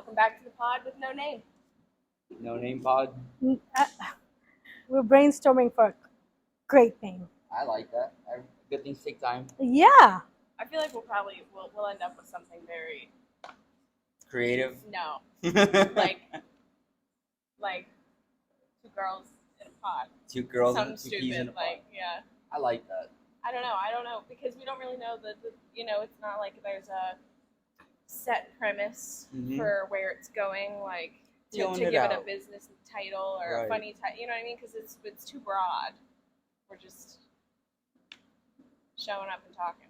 welcome back to the pod with no name. No name pod. We're brainstorming for a great name. I like that. Good things take time. Yeah. I feel like we'll end up with something very Creative. no like like two girls in a pod. two girls Something and two keys in a stupid. pod. Like yeah. I like that. I don't know because we don't really know the it's not like there's a set premise for where it's going. Like to give it a business title or a funny title. You know what I mean? Because it's too broad. We're just showing up and talking.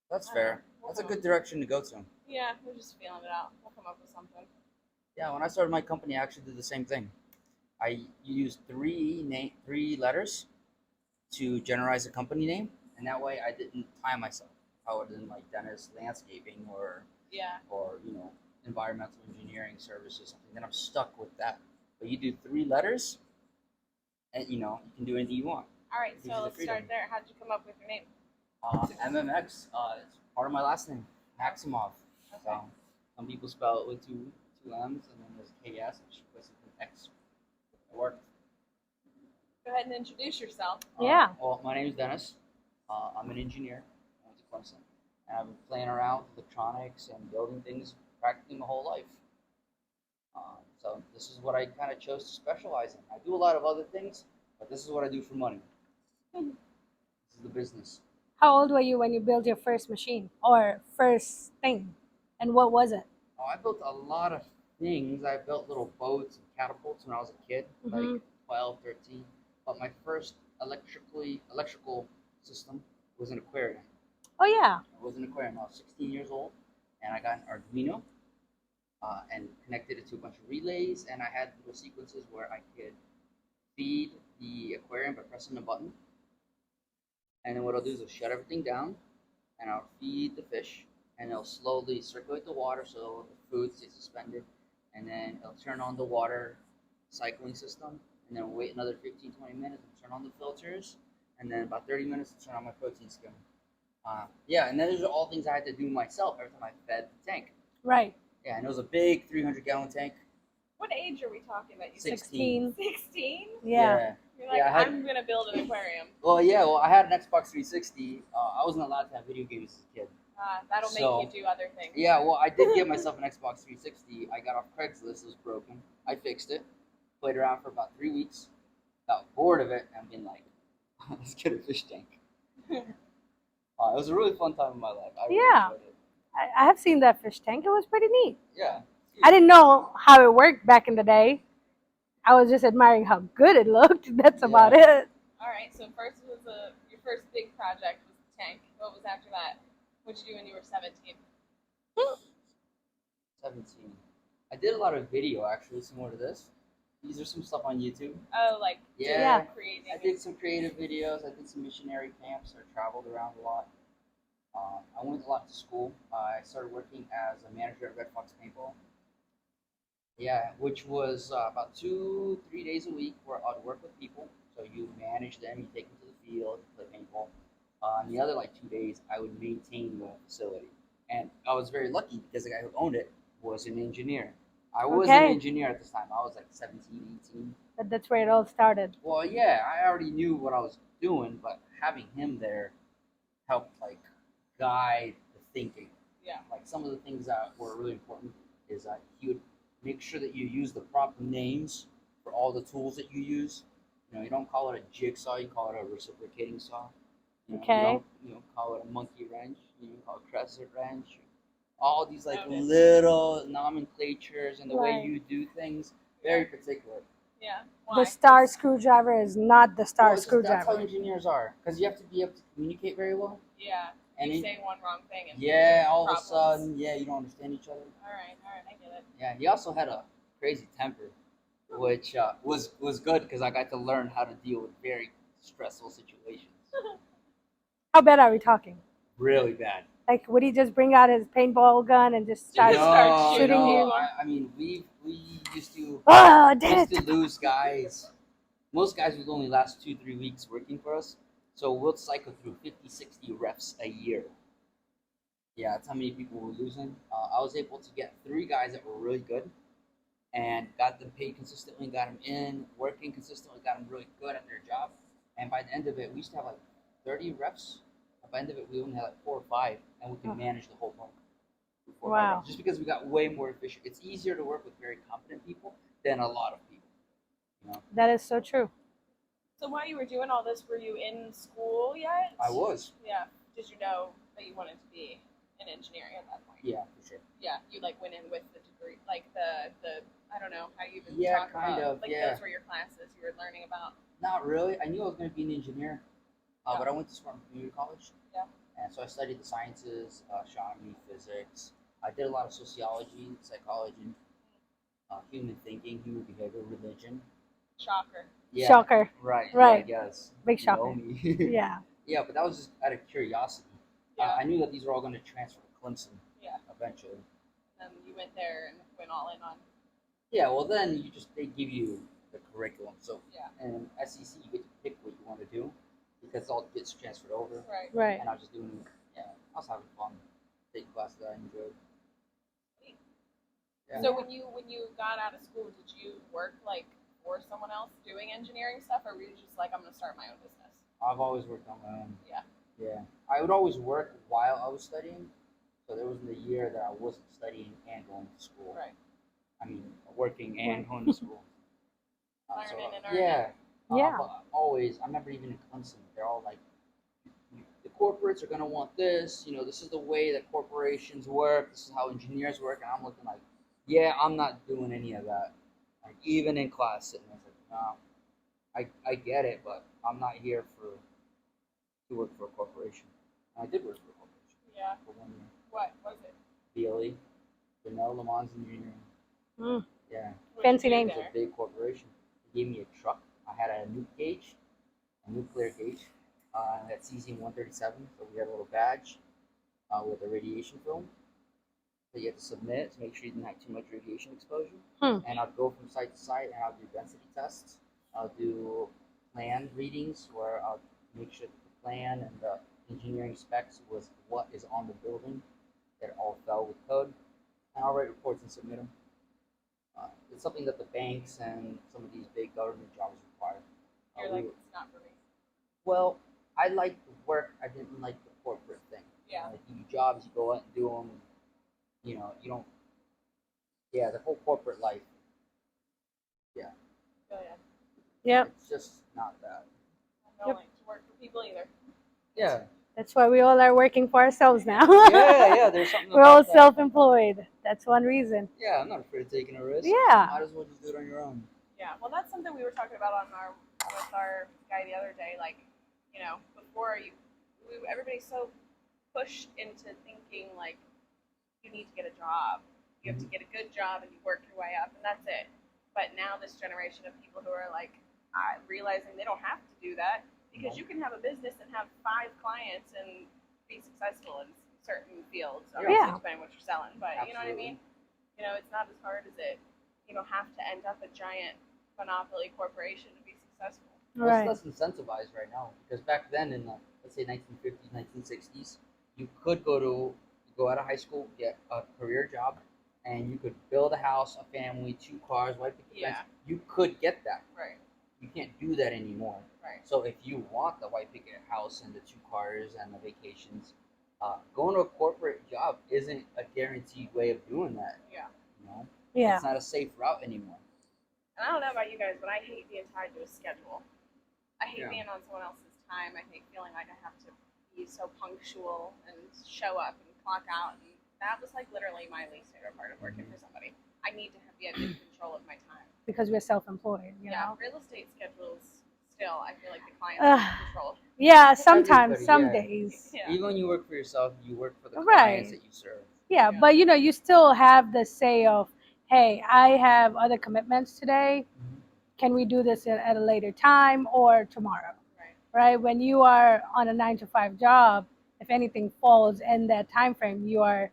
That's fair. That's a good direction to go to. Yeah, we're just feeling it out. We'll come up with something. Yeah, when I started my company, I actually did the same thing. I used three letters to generate a company name, and that way I didn't tie myself. I would in like Dennis Landscaping or environmental engineering services something. Then I'm stuck with that. But you do three letters, and you can do anything you want. All right, so let's start there. How did you come up with your name? MMX. It's part of my last name, Maximov. Okay. So some people spell it with two M's, and then there's KS, which was an X. It worked. Go ahead and introduce yourself. Yeah. Well, my name is Dennis. I'm an engineer. I went to Clemson, and I've been playing around with electronics and building things practically my whole life. So this is what I kind of chose to specialize in. I do a lot of other things, but this is what I do for money. This is the business. How old were you when you built your first machine or first thing? And what was it? Oh, I built a lot of things. I built little boats and catapults when I was a kid, like 12, 13. But my first electrical system was an aquarium. Oh, yeah. It was an aquarium. I was 16 years old, and I got an Arduino and connected it to a bunch of relays, and I had little sequences where I could feed the aquarium by pressing a button. And then what I'll do is I'll shut everything down, and I'll feed the fish, and it'll slowly circulate the water so the food stays suspended, and then it'll turn on the water cycling system, and then wait another 15, 20 minutes and turn on the filters, and then about 30 minutes to turn on my protein skim. And then those are all things I had to do myself every time I fed the tank. Right. Yeah, and it was a big 300-gallon tank. What age are we talking about? You 16. 16? Yeah. You're like, I'm going to build an aquarium. Well, I had an Xbox 360. I wasn't allowed to have video games as a kid. That'll make you do other things. Yeah, well, I did get myself an Xbox 360. I got off Craigslist. It was broken. I fixed it. Played around for about 3 weeks. Got bored of it and been like, let's get a fish tank. It was a really fun time in my life. I really enjoyed it. I have seen that fish tank. It was pretty neat. Yeah. I didn't know how it worked back in the day. I was just admiring how good it looked. That's about it. All right, so first was your first big project was the tank. What was after that? What did you do when you were 17? 17. I did a lot of video, actually, similar to this. These are some stuff on YouTube. Oh, like creating. I did some creative videos. I did some missionary camps. I traveled around a lot. I went a lot to school. I started working as a manager at Red Fox Paintball. Yeah, which was about 2-3 days a week where I'd work with people. So you manage them, you take them to the field, play paintball. And the other 2 days, I would maintain the facility. And I was very lucky because the guy who owned it was an engineer. I was an engineer at this time. I was 17, 18. But that's where it all started. Well, yeah, I already knew what I was doing, but having him there helped guide the thinking. Yeah. Some of the things that were really important is that he would make sure that you use the proper names for all the tools that you use. You don't call it a jigsaw, you call it a reciprocating saw. You don't call it a monkey wrench, you call it a crescent wrench. All these little nomenclatures and the way you do things, very particular. Yeah. Why? The star screwdriver is not the star screwdriver. That's how engineers are, because you have to be able to communicate very well. Yeah. And you say one wrong thing. And all of a sudden, you don't understand each other. All right, I get it. Yeah, he also had a crazy temper, which was good because I got to learn how to deal with very stressful situations. How bad are we talking? Really bad. Would he just bring out his paintball gun and just start shooting you? I mean, we used to lose guys. Most guys would only last 2-3 weeks working for us. So we'll cycle through 50, 60 refs a year. Yeah, that's how many people we're losing. I was able to get 3 guys that were really good and got them paid consistently, got them in, working consistently, got them really good at their job. And by the end of it, we used to have like 30 reps. By the end of it, we only had like 4 or 5, and we could manage the whole pump. Wow. Just because we got way more efficient. It's easier to work with very competent people than a lot of people. You know? That is so true. So while you were doing all this, were you in school yet? I was. Yeah. Did you know that you wanted to be in engineering at that point? Yeah, for sure. Yeah, you like went in with the degree, like the I don't know how you even Yeah, talk kind about of, like yeah. those were your classes you were learning about. Not really. I knew I was going to be an engineer, Yeah. but I went to Spartan Community College. Yeah. And so I studied the sciences, astronomy, physics. I did a lot of sociology, psychology, human thinking, human behavior, religion. Shocker. Yeah. Shocker. Right. Right. Yeah, I guess. Big You know shocker. me. Yeah. Yeah, but that was just out of curiosity. Yeah. I knew that these were all going to transfer to Clemson. Yeah. Eventually. And you went there and went all in on. Yeah. Well, then they give you the curriculum. So. Yeah. And SEC, you get to pick what you want to do because it all gets transferred over. Right. Right. And I was just doing. Yeah. I was having fun. Taking classes that I enjoyed. Yeah. So when you got out of school, did you work like for someone else doing engineering stuff, or were you just like, I'm gonna start my own business? I've always worked on my own. Yeah. Yeah. I would always work while I was studying. So there wasn't a year that I wasn't studying and going to school. Right. I mean, working and going to school. Learning and earning. Yeah. Yeah. Always. I remember even in Clemson, they're all like, the corporates are gonna want this. You know, this is the way that corporations work. This is how engineers work. And I'm looking like, yeah, I'm not doing any of that. Like even in class, sitting there, like, no, I get it, but I'm not here to work for a corporation. And I did work for a corporation. Yeah. For 1 year. What was it? BLE, Vanilla Le Mans Engineering. Mm. Yeah. Fancy name. It was a big corporation. They gave me a truck. I had a nuke gauge, a nuclear gauge. And that cesium-137. So we had a little badge with a radiation film that you had to submit to make sure you didn't have too much radiation exposure. And I'd go from site to site and I'll do density tests. I'll do plan readings where I'll make sure that the plan and the engineering specs was what is on the building, that it all fell with code. And I'll write reports and submit them. It's something that the banks and some of these big government jobs require. You're like, it's not for me. Well, I liked the work. I didn't like the corporate thing. Yeah. Like you do jobs, you go out and do them. You know, you don't. Yeah, the whole corporate life. Yeah. Oh yeah. Yep. It's just not that. I don't like to work for people either. Yeah. That's why we all are working for ourselves now. Yeah. There's something. We're all about that. self-employed. That's one reason. Yeah, I'm not afraid of taking a risk. Yeah. Might as well just do it on your own. Yeah. Well, that's something we were talking about with our guy the other day. Like, you know, before everybody's so pushed into thinking like you need to get a job. You have to get a good job and you work your way up and that's it. But now this generation of people who are like realizing they don't have to do that because you can have a business and have 5 clients and be successful in certain fields. Obviously, depending on what you're selling, but Absolutely. you know what I mean? You know, it's not as hard as it. You don't have to end up a giant monopoly corporation to be successful. Right. It's less incentivized right now because back then in the, let's say 1950s, 1960s, you could go out of high school, get a career job, and you could build a house, a family, 2 cars, white picket fence. You could get that. Right. You can't do that anymore. Right. So if you want the white picket house and the 2 cars and the vacations, going to a corporate job isn't a guaranteed way of doing that. Yeah. You know? Yeah. It's not a safe route anymore. And I don't know about you guys, but I hate being tied to a schedule. I hate Yeah. being on someone else's time. I hate feeling like I have to be so punctual and show up and clock out. And that was like literally my least favorite part of working for somebody. I need to be in control of my time. Because we're self-employed, you know? Real estate schedules, still, I feel like the clients are in control. Yeah, sometimes, Everybody, some yeah. days. Yeah. Even when you work for yourself, you work for the Right. clients that you serve. Yeah, Yeah. but you know, you still have the say of, hey, I have other commitments today. Can we do this at a later time or tomorrow? Right? When you are on a 9-to-5 job, if anything falls in that time frame, you are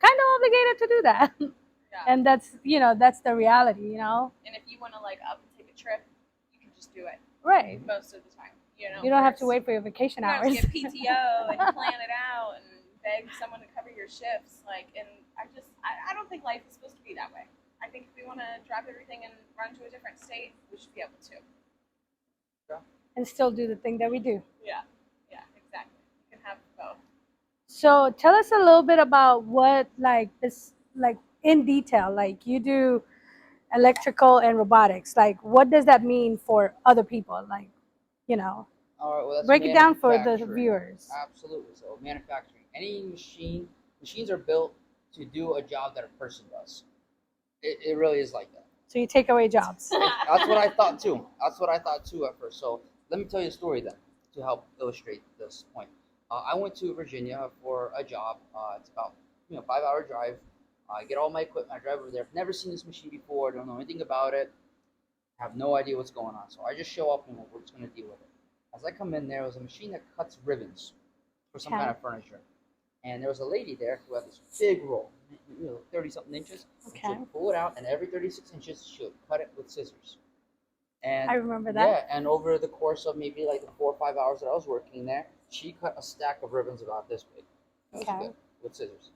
kind of obligated to do that. Yeah. And that's, you know, that's the reality, you know? And if you want to like up and take a trip, you can just do it Right. most of the time. You know, You don't have to wait for your vacation you don't hours. have to get PTO and plan it out and beg someone to cover your shifts. Like, and I don't think life is supposed to be that way. I think if we want to drop everything and run to a different state, we should be able to. And still do the thing that we do. Yeah, exactly. You can have both. So tell us a little bit about what this in detail. Like you do electrical and robotics. Like what does that mean for other people? Like, you know, All right, well, that's break it down for the manufacturing. viewers. Absolutely. So manufacturing. Any machines are built to do a job that a person does. It really is like that. So you take away jobs. That's what I thought too. That's what I thought too at first. So let me tell you a story then to help illustrate this point. I went to Virginia for a job. It's about 5-hour drive. I get all my equipment. I drive over there. Never seen this machine before. Don't know anything about it. Have no idea what's going on. So I just show up and we're just going to deal with it. As I come in, there was a machine that cuts ribbons for some kind of furniture. And there was a lady there who had this big roll, 30-something inches. Okay. She'll pull it out, and every 36 inches, she'll cut it with scissors. And I remember that. Yeah, and over the course of maybe like the 4 or 5 hours that I was working there, she cut a stack of ribbons about this big. That was good, with scissors.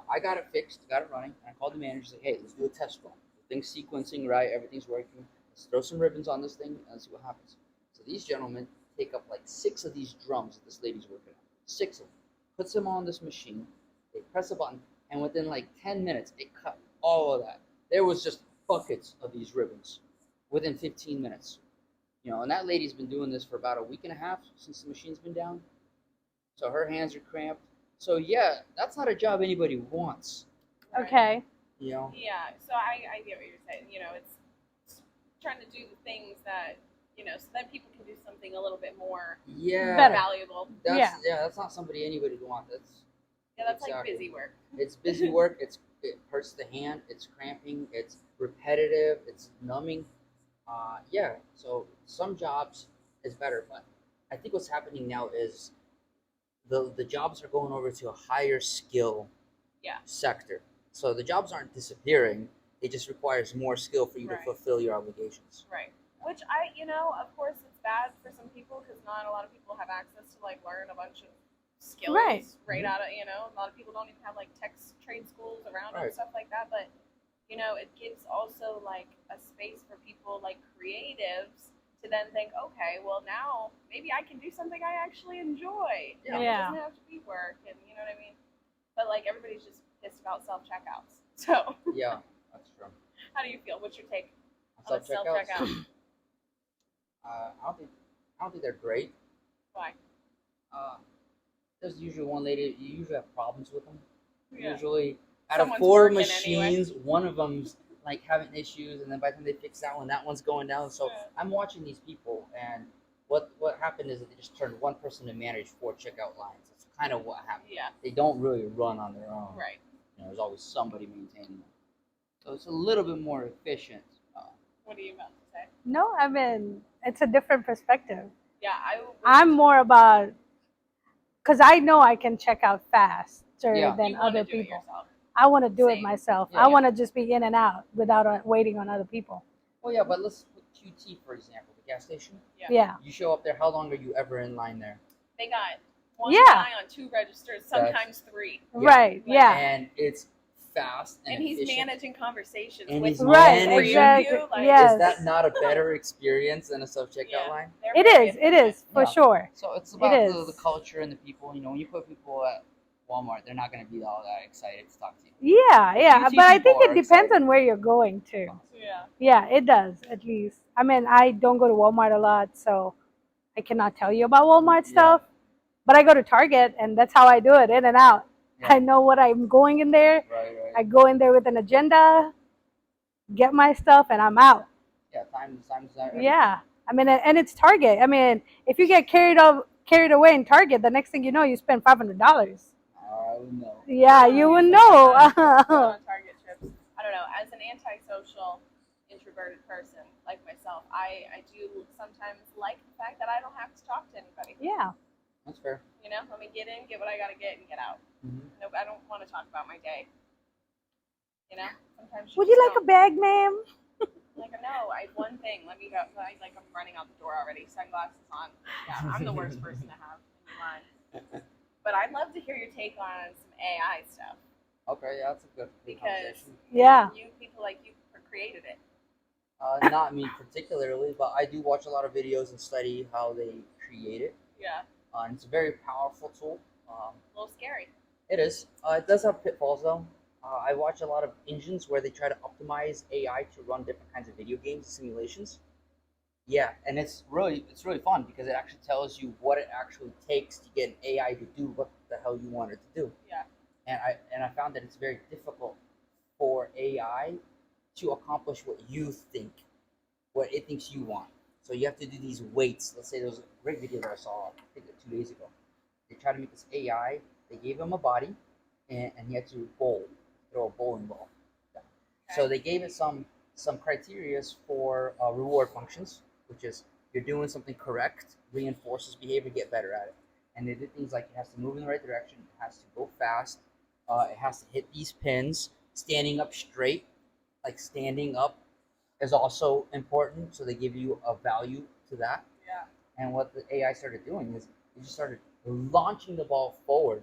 I got it fixed, got it running, and I called the manager and said, hey, let's do a test run. The thing's sequencing right, everything's working. Let's throw some ribbons on this thing and let's see what happens. So these gentlemen take up like 6 of these drums that this lady's working on. 6 of them. Puts them on this machine. They press a button, and within like 10 minutes, it cut all of that. There was just buckets of these ribbons within 15 minutes. And that lady's been doing this for about a week and a half since the machine's been down. So her hands are cramped. So yeah, that's not a job anybody wants. Okay. Yeah, so I get what you're saying. It's trying to do the things that, so that people can do something a little bit more valuable. That's not somebody anybody would want. That's like busy work. It's busy work. It hurts the hand. It's cramping. It's repetitive. It's numbing. So some jobs is better, but I think what's happening now is the jobs are going over to a higher skill sector. So the jobs aren't disappearing. It just requires more skill for you to fulfill your obligations. Right. Which of course it's bad for some people because not a lot of people have access to learn a bunch of skills out of, a lot of people don't even have tech trade schools around and stuff like that. But, it gives also a space for people creatives to then think, okay, well now maybe I can do something I actually enjoy. It doesn't have to be work, and you know what I mean? But everybody's just pissed about self-checkouts. So yeah, that's true. How do you feel? What's your take on on self-checkout? I don't think they're great. Why? There's usually one lady. You usually have problems with them. Yeah. Usually, out Someone's of 4 working machines, anyway. one of them's having issues, and then by the time they fix that one's going down. So I'm watching these people, and what happened is that they just turned one person to manage 4 checkout lines. That's kind of what happened. Yeah. They don't really run on their own. Right. There's always somebody maintaining them. So it's a little bit more efficient. What are you about to say? No, I mean, it's a different perspective. Yeah, I'm more about, because I know I can check out faster than you other do it people. yourself. I want to do it Same. myself. Yeah. I want to just be in and out without waiting on other people. Well, yeah, but let's put QT, for example, the gas station. Yeah. You show up there, how long are you ever in line there? They got one Yeah. guy on 2 registers, sometimes 3. Right, yeah. And it's fast and he's efficient. managing conversations And with he's Right, managing. exactly. you. Yes. Is that not a better experience than a self-checkout line? they're It very is, for Yeah. sure. So it's about It the is. culture and the people. When you put people at Walmart, they're not going to be all that excited to talk to you. Yeah, QT but I think people it are depends excited. on where you're going to. Yeah. Yeah, it does, at least. I mean, I don't go to Walmart a lot, so I cannot tell you about Walmart stuff. But I go to Target, and that's how I do it, in and out. Yeah. I know what I'm going in there. Right. I go in there with an agenda, get my stuff, and I'm out. Yeah, time's Yeah. I mean, and it's Target. I mean, if you get carried away in Target, the next thing you know, you spend $500. No. Yeah, you would know. On Target trips. I don't know. As an antisocial, introverted person like myself, I do sometimes like the fact that I don't have to talk to anybody. Yeah. That's fair. Let me get in, get what I gotta get, and get out. Mm-hmm. No, I don't want to talk about my day. Sometimes. Would you like a bag, ma'am? No, I have one thing. Let me go. I'm running out the door already. Sunglasses on. Yeah, I'm the worst person to have in line. But I'd love to hear your take on some AI stuff. Okay, yeah, that's a good Because you people like you created it. Not me particularly, but I do watch a lot of videos and study how they create it. Yeah. And it's a very powerful tool. A little scary. It is. It does have pitfalls though. I watch a lot of engines where they try to optimize AI to run different kinds of video games simulations. Yeah, and it's really fun because it actually tells you what it actually takes to get an AI to do what the hell you want it to do. Yeah. And I found that it's very difficult for AI to accomplish what you think, what it thinks you want. So you have to do these weights. Let's say there was a great video that I saw, I think 2 days ago. They tried to make this AI. They gave him a body, and he had to throw a bowling ball. Okay. So they gave it some criterias for reward functions, which is you're doing something correct, reinforces behavior, get better at it. And they did things like it has to move in the right direction, it has to go fast, it has to hit these pins, standing up straight, like standing up is also important. So they give you a value to that. Yeah. And what the AI started doing is it just started launching the ball forward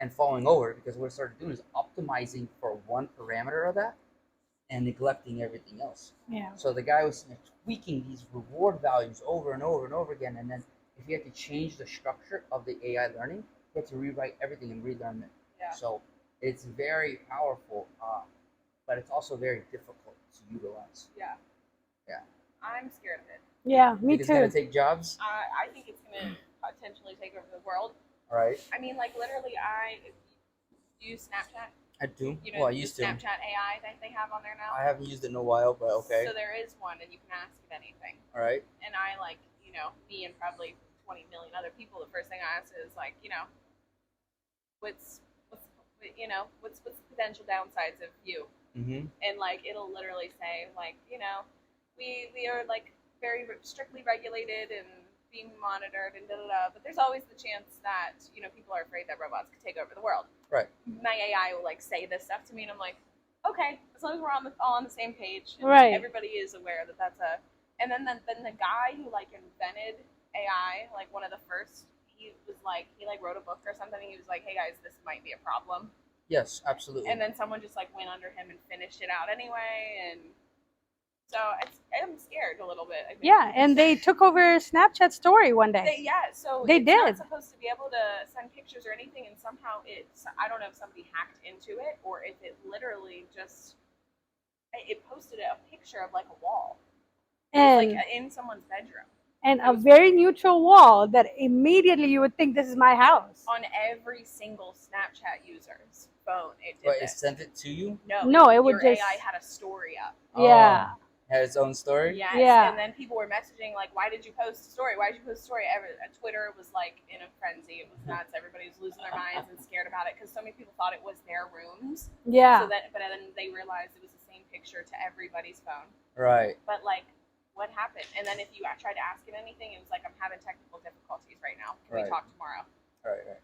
and falling over because what it started doing is optimizing for one parameter of that and neglecting everything else. Yeah. So the guy was tweaking these reward values over and over and over again, and then if you had to change the structure of the AI learning, you had to rewrite everything and relearn it. Yeah. So it's very powerful, but it's also very difficult to utilize. Yeah. Yeah. I'm scared of it. Yeah, me It's too. gonna take jobs. I think it's gonna potentially take over the world. All right. I mean, like literally, I use Snapchat. I do. You know, Well, I used to. Snapchat AI that they have on there now. I haven't used it in a while, but okay. So there is one, and you can ask it anything. All right. And I like, me and probably 20 million other people. The first thing I ask is like, what's the potential downsides of you? Mm-hmm. And like, it'll literally say like, we are like very strictly regulated and being monitored and but there's always the chance that people are afraid that robots could take over the world. Right. My AI will like say this stuff to me, and I'm like, okay, as long as we're all on the same page, and right. everybody is aware that that's a. And then the guy who like invented AI, like one of the first, he wrote a book or something. He was like, hey guys, this might be a problem. Yes, absolutely. And then someone just like went under him and finished it out anyway, and. So I'm scared a little bit. I think. Yeah, and they took over Snapchat Story one day. So they it's did. Not supposed to be able to send pictures or anything, and somehow I don't know if somebody hacked into it or if it literally just it posted a picture of like a wall, and like in someone's bedroom, and a very neutral wall that immediately you would think this is my house. On every single Snapchat user's phone, it did. But it sent it to you? No, it would your just. AI had a story up. Yeah. Had its own story? Yes. Yeah. And then people were messaging like, why did you post a story? Why did you post a story? Twitter was like in a frenzy. It was nuts. Everybody was losing their minds and scared about it because so many people thought it was their rooms. Yeah. But then they realized it was the same picture to everybody's phone. Right. But like, what happened? And then if you tried to ask it anything, it was like, I'm having technical difficulties right now. Can we talk tomorrow? Right.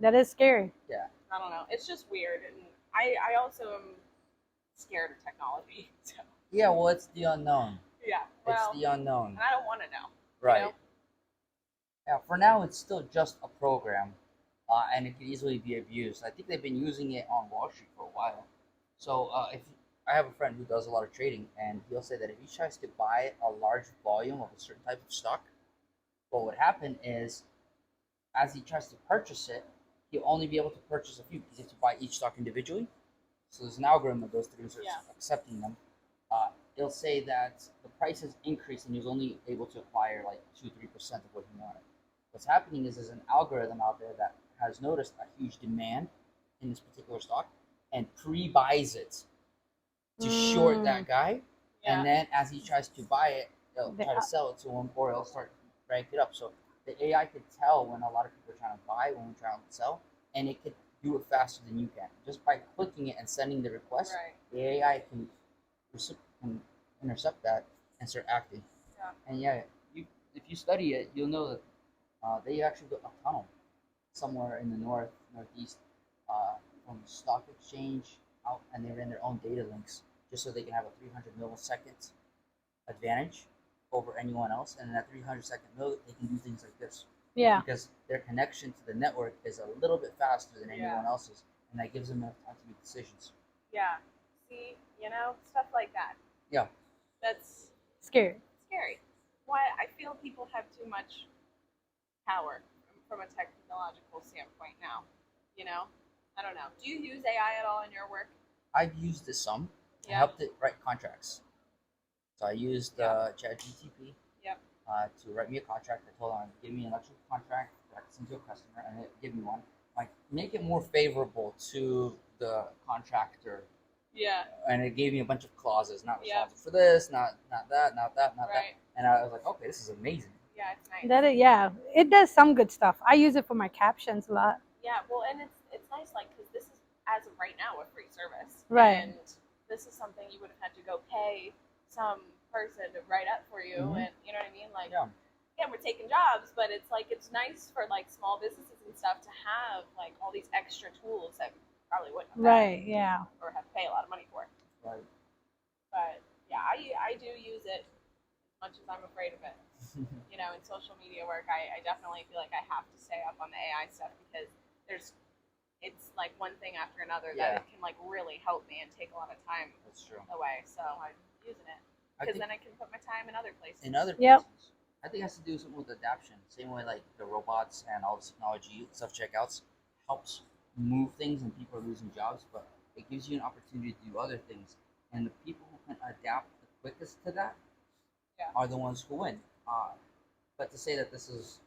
That is scary. Yeah. I don't know. It's just weird. And I also am scared of technology. So. Yeah, well, it's the unknown. Yeah, well, it's the unknown. And I don't want to know. Right. Yeah, for now, it's still just a program, and it can easily be abused. I think they've been using it on Wall Street for a while. So if I have a friend who does a lot of trading, and he'll say that if he tries to buy a large volume of a certain type of stock, what would happen is, as he tries to purchase it, he'll only be able to purchase a few because he has to buy each stock individually. So there's an algorithm that goes through and starts accepting them. It'll say that the price has increased and he was only able to acquire like 2-3% of what he wanted. What's happening is there's an algorithm out there that has noticed a huge demand in this particular stock and pre-buys it to short that guy. Yeah. And then as he tries to buy it, they'll try to sell it to him, or it'll start rank it up. So the AI could tell when a lot of people are trying to buy, when we're trying to sell, and it could do it faster than you can. Just by clicking it and sending the request, the AI can intercept that and start acting. Yeah. And if you study it, you'll know that they actually built a tunnel somewhere in the northeast from the stock exchange out, and they ran their own data links just so they can have a 300 millisecond advantage over anyone else. And in that 300 second milli, they can do things like this. Yeah. Because their connection to the network is a little bit faster than anyone else's, and that gives them enough time to make decisions. Yeah. See, stuff like that. Yeah. That's scary. Scary. Why I feel people have too much power from a technological standpoint now. I don't know. Do you use AI at all in your work? I've used it some. I helped it write contracts. So I used ChatGPT to write me a contract. I told him, give me an electrical contract that I can send to a customer, and it give me one. Like, make it more favorable to the contractor. Yeah. And it gave me a bunch of clauses, not responsible for this, not that, not that. And I was like, okay, this is amazing. Yeah, it's nice. It does some good stuff. I use it for my captions a lot. Yeah, well, and it's nice, like, because this is, as of right now, a free service. Right. And this is something you would have had to go pay some person to write up for you, and you know what I mean? Like, again, we're taking jobs, but it's like, it's nice for, like, small businesses and stuff to have, like, all these extra tools that probably wouldn't have Right, yeah. or have to pay a lot of money for. Right. But, yeah, I do use it as much as I'm afraid of it. In social media work, I definitely feel like I have to stay up on the AI stuff because it's like one thing after another that it can like really help me and take a lot of time away. So I'm using it because then I can put my time in other places. I think it has to do something with adaptation. Same way like the robots and all this technology, self-checkouts helps move things and people are losing jobs, but it gives you an opportunity to do other things. And the people who can adapt the quickest to that are the ones who win. But to say that this is,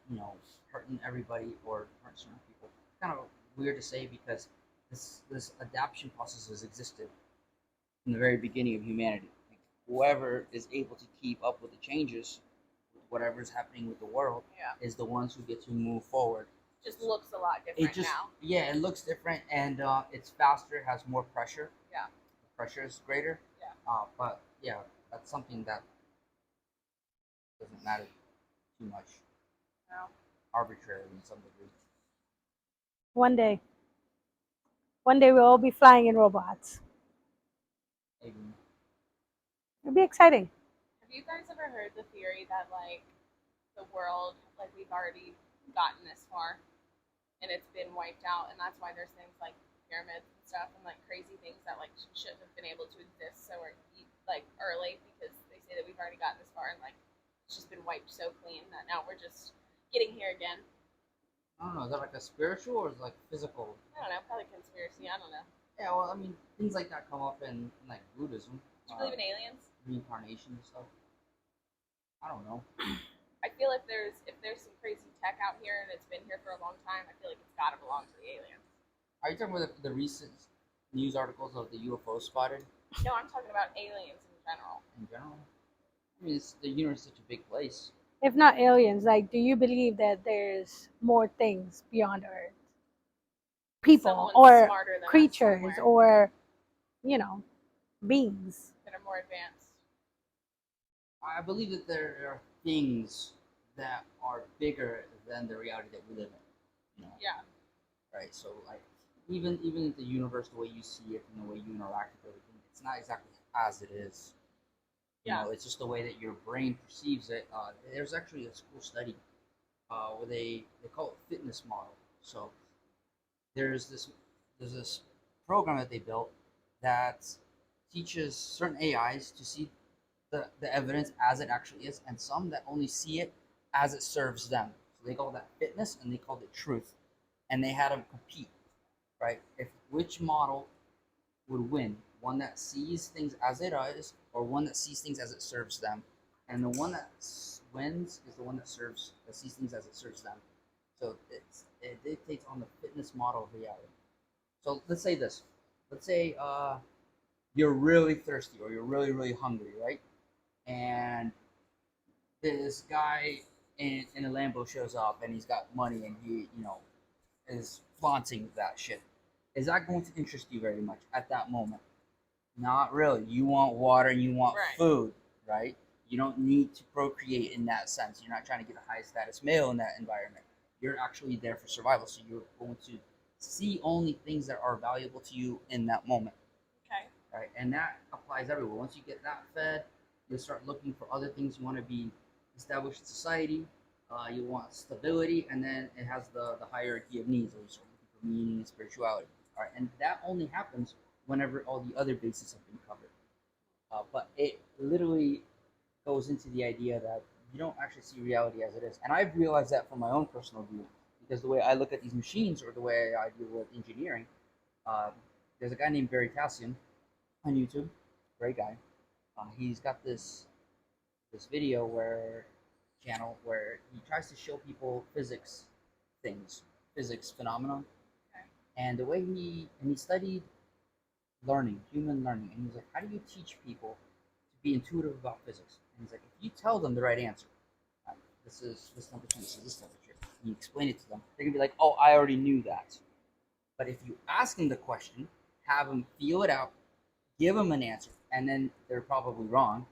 hurting everybody or hurting certain people, it's kind of weird to say because this adaptation process has existed from the very beginning of humanity. Like, whoever is able to keep up with the changes, with whatever is happening with the world, is the ones who get to move forward. Just looks a lot different now. Yeah, it looks different, and it's faster, has more pressure. Yeah, the pressure is greater. Yeah. But yeah, that's something that doesn't matter too much. No. Arbitrarily in some degree. One day we'll all be flying in robots. Maybe. It'll be exciting. Have you guys ever heard the theory that like the world, like we've already gotten this far and it's been wiped out, and that's why there's things like pyramids and stuff and like crazy things that like shouldn't have been able to exist so like early because they say that we've already gotten this far and like it's just been wiped so clean that now we're just getting here again. I don't know. Is that like a spiritual or is it like physical? I don't know. Probably conspiracy. I don't know. Yeah, well, I mean, things like that come up in like Buddhism. Do you believe in aliens? Reincarnation and stuff. I don't know. I feel if there's some crazy tech out here and it's been here for a long time, I feel like it's got to belong to the aliens. Are you talking about the recent news articles of the UFO spotted? No, I'm talking about aliens in general. In general? I mean, the universe is such a big place. If not aliens, like, do you believe that there's more things beyond Earth? People or creatures or, beings that are more advanced. I believe that there are things that are bigger than the reality that we live in. Yeah. Right. So like even in the universe, the way you see it and the way you interact with everything, it's not exactly as it is. It's just the way that your brain perceives it. There's actually a school study where they call it fitness model. So there's this program that they built that teaches certain AIs to see the evidence as it actually is, and some that only see it as it serves them. So they call that fitness, and they called it truth. And they had them compete, right? Which model would win, one that sees things as it is, or one that sees things as it serves them. And the one that wins is the one that sees things as it serves them. So it dictates on the fitness model of reality. So let's say this. Let's say you're really thirsty or you're really, really hungry, right? And this guy in a Lambo shows up and he's got money and he, is flaunting that shit. Is that going to interest you very much at that moment? Not really. You want water and you want food, right? You don't need to procreate in that sense. You're not trying to get a high status male in that environment. You're actually there for survival. So you're going to see only things that are valuable to you in that moment. Okay. Right? And that applies everywhere. Once you get that fed, you'll start looking for other things. You want to be established in society. You want stability, and then it has the hierarchy of needs, or meaning and spirituality. All right, and that only happens whenever all the other bases have been covered. But it literally goes into the idea that you don't actually see reality as it is. And I've realized that from my own personal view, because the way I look at these machines or the way I deal with engineering, uh, there's a guy named Veritasium on YouTube, great guy. He's got this video where channel where he tries to show people physics things, physics phenomena, Okay. and the way he studied learning, human learning, and he's like, how do you teach people to be intuitive about physics? And he's like, if you tell them the right answer, uh, this is this temperature, this is this temperature, and you explain it to them, they're gonna be like, oh, I already knew that. But if you ask them the question, have them feel it out, give them an answer, and then they're probably wrong,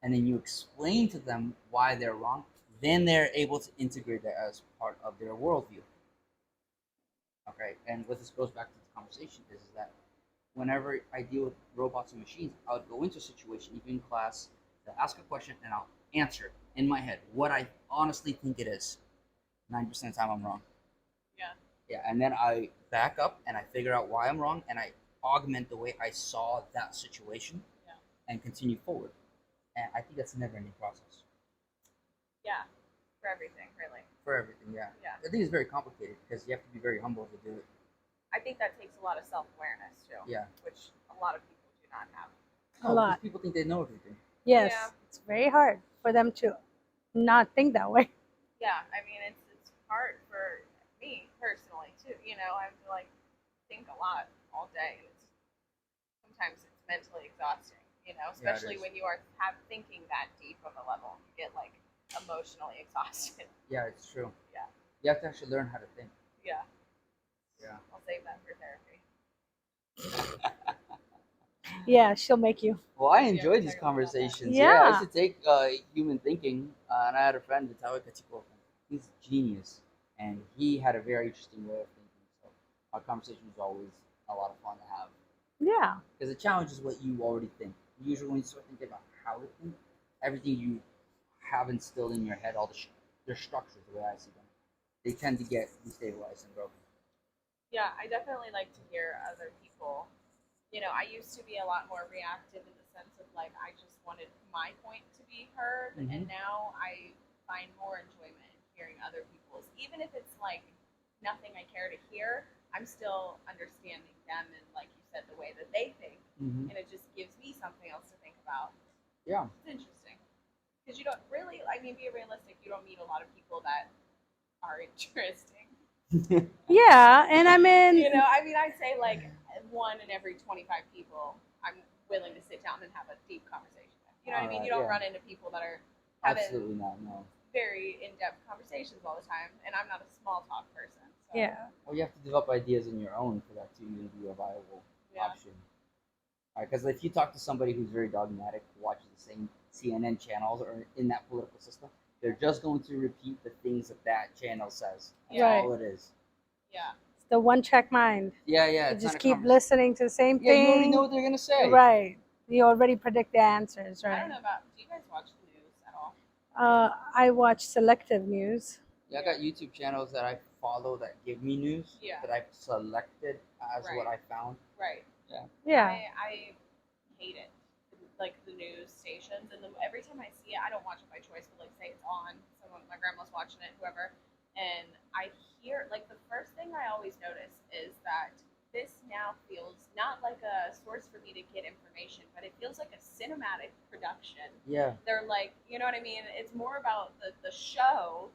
and then you explain to them why they're wrong, then they're able to integrate that as part of their worldview. Okay, and what this goes back to the conversation is that whenever I deal with robots and machines, I would go into a situation, even in class, to ask a question, and I'll answer in my head what I honestly think it is. 90% of the time, I'm wrong. Yeah. Yeah, and then I back up and I figure out why I'm wrong, and I augment the way I saw that situation, and continue forward. And I think that's a never-ending process. Yeah, for everything, really. For everything, yeah. Yeah. I think it's very complicated because you have to be very humble to do it. I think that takes a lot of self-awareness too. Yeah. Which a lot of people do not have. A lot. People think they know everything. Yes, Yeah. it's very hard for them to not think that way. Yeah, I mean it's hard for me personally too. You know, I have to like think a lot all day. Sometimes it's mentally exhausting. You know, especially when you are thinking that deep of a level, you get like emotionally exhausted. Yeah, it's true. Yeah. You have to actually learn how to think. Yeah. Yeah. I'll save that for therapy. Yeah, she'll make you. Well, I enjoy these conversations. Yeah. I should take human thinking, and I had a friend, Tahera. He's a genius, and he had a very interesting way of thinking. So our conversation was always a lot of fun to have. Yeah. Because it challenges what you already think. Usually, when you start thinking about how to think, everything you have instilled in your head, all their structures, the way I see them, they tend to get destabilized and broken. Yeah, I definitely like to hear other people. You know, I used to be a lot more reactive in the sense of like I just wanted my point to be heard, and now I find more enjoyment in hearing other people's, even if it's like nothing I care to hear. I'm still understanding them and, like you said, the way that they think, and it just gives me something else to think about. Yeah, it's interesting because you don't really. I mean, be realistic. You don't meet a lot of people that are interesting. Yeah, and I mean, You know, I mean, I'd say like 1 in every 25 people I'm willing to sit down and have a deep conversation with. You know what I mean? You don't run into people that are having absolutely not. No. very in-depth conversations all the time, and I'm not a small talk person. So. yeah. Well, you have to develop ideas on your own for that to even be a viable option. Because if you talk to somebody who's very dogmatic, who watches the same CNN channels or in that political system, they're just going to repeat the things that channel says. That's all it is. Yeah. It's the one-track mind. Yeah, yeah. You just keep listening to the same thing. Yeah, you already know what they're going to say. Right. You already predict the answers, right? I don't know about, do you guys watch the news at all? I watch selective news. Yeah, I got YouTube channels that I follow that give me news that I've selected as what I found. Right. Yeah. I hate it. Like the news stations, and every time I see it, I don't watch it by choice, but like say it's on, someone, my grandma's watching it, whoever, and I hear, like the first thing I always notice is that this now feels not like a source for me to get information, but it feels like a cinematic production. Yeah. They're like, you know what I mean? It's more about the show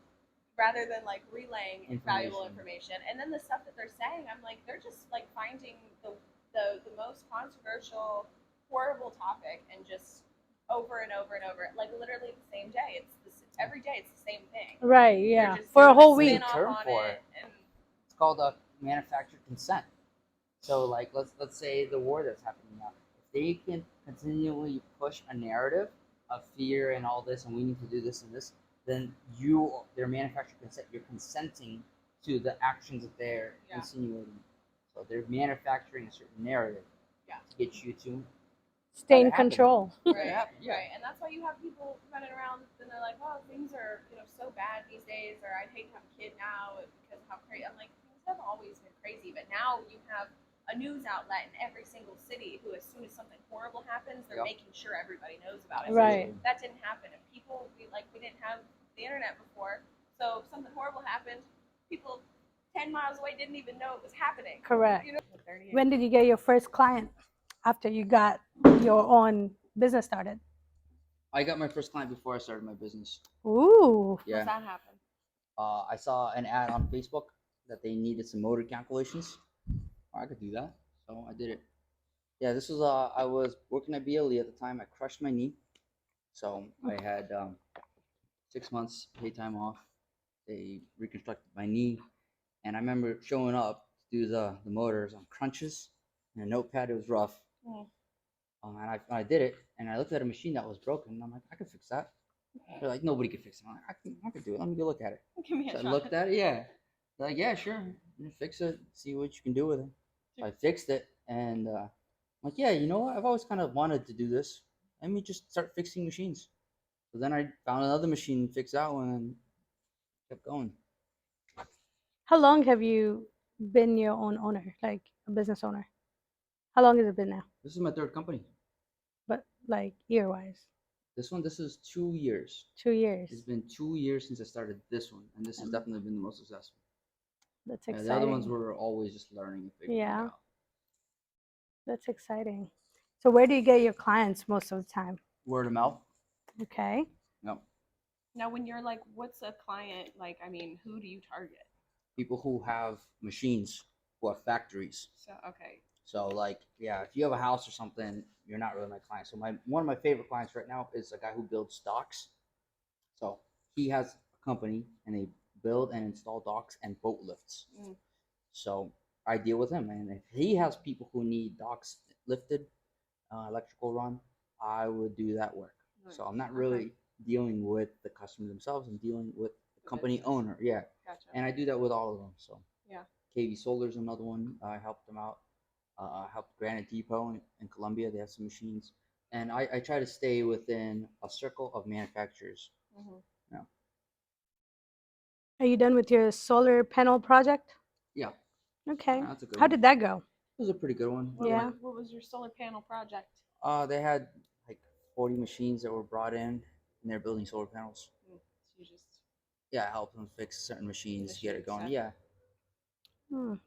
rather than like relaying valuable information. And then the stuff that they're saying, I'm like, they're just like finding the most controversial, horrible topic and just over and over and over, like literally the same day. Every day it's the same thing. Right. Yeah. For a whole week. Term for it. It's called manufactured consent. So like let's say the war that's happening now, if they can continually push a narrative of fear and all this, and we need to do this and this, then their manufactured consent, you're consenting to the actions that they're insinuating. So they're manufacturing a certain narrative to get you to Stay in control. Right, right. And that's why you have people running around and they're like, oh, things are, so bad these days, or I'd hate to have a kid now because of how crazy. I'm like, things have always been crazy, but now you have a news outlet in every single city who, as soon as something horrible happens, they're making sure everybody knows about it. Right. That didn't happen. And people, we didn't have the internet before, so if something horrible happened, people 10 miles away didn't even know it was happening. Correct. When did you get your first client after you got your own business started? I got my first client before I started my business. Ooh. Yeah. How's that happen? I saw an ad on Facebook that they needed some motor calculations. I could do that, so I did it. Yeah, this was I was working at BLE at the time. I crushed my knee, so I had 6 months paid time off. They reconstructed my knee, and I remember showing up to do the motors on crunches and a notepad. It was rough. And I did it, and I looked at a machine that was broken, and I'm like, I could fix that. They're like, nobody could fix it. I'm like, I could do it. Let me go look at it. Give me a So shot. I looked at it, yeah. They're like, yeah, sure. Fix it, see what you can do with it. So I fixed it, and I'm like, yeah, you know what? I've always kind of wanted to do this. Let me just start fixing machines. So then I found another machine, fixed that one, and kept going. How long have you been your own owner, like a business owner? How long has it been now? This is my third company. But like year-wise? This is 2 years. 2 years. It's been 2 years since I started this one, and this has definitely been the most successful. That's exciting. The other ones were always just learning and figuring it out. That's exciting. So where do you get your clients most of the time? Word of mouth. Okay. Yep. Now, when you're like, what's a client like? I mean, who do you target? People who have machines, who have factories. So okay. So like, yeah, if you have a house or something, you're not really my client. So one of my favorite clients right now is a guy who builds docks. So he has a company, and they build and install docks and boat lifts. So I deal with him, and if he has people who need docks lifted, electrical run, I would do that work. So I'm not really dealing with the customer themselves. I'm dealing with the company owner. Yeah. Gotcha. And I do that with all of them. So yeah. KV Solar's another one. I helped them out. Helped Granite Depot in Colombia. They have some machines. And I try to stay within a circle of manufacturers. Yeah. Are you done with your solar panel project? Yeah. Okay. That's a good How one. did that go? It was a pretty good one. Yeah. What was your solar panel project? They had like 40 machines that were brought in, and they're building solar panels. So you just help them fix certain machines, get it going. Yeah.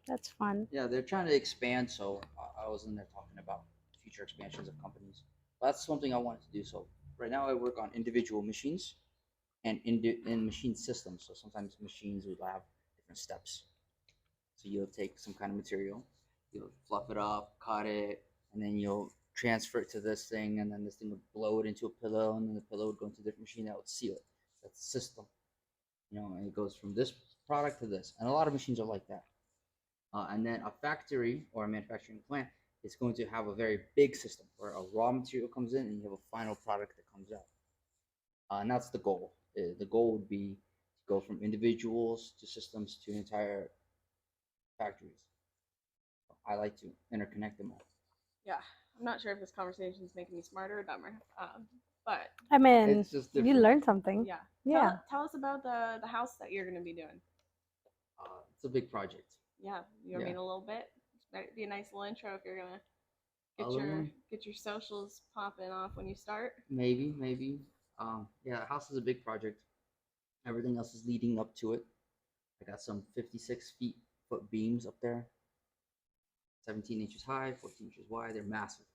That's fun. Yeah, they're trying to expand, so I was in there talking about future expansions of companies. That's something I wanted to do. So right now I work on individual machines and in machine systems. So sometimes machines would have different steps. So you'll take some kind of material, you'll fluff it up, cut it, and then you'll transfer it to this thing, and then this thing would blow it into a pillow, and then the pillow would go into a different machine that would seal it. That's the system. And it goes from this product to this. And a lot of machines are like that. And then a factory or a manufacturing plant is going to have a very big system where a raw material comes in and you have a final product that comes out. And that's the goal. The goal would be to go from individuals to systems to entire factories. I like to interconnect them all. Yeah, I'm not sure if this conversation is making me smarter or dumber, but I mean, It's just you different. learned something. yeah. Yeah. Tell us about the house that you're going to be doing. It's a big project. Yeah, you want me in a little bit? Might be a nice little intro if you're gonna get your socials popping off when you start. Maybe. Yeah, the house is a big project. Everything else is leading up to it. I got some 56 foot beams up there, 17 inches high, 14 inches wide. They're massive,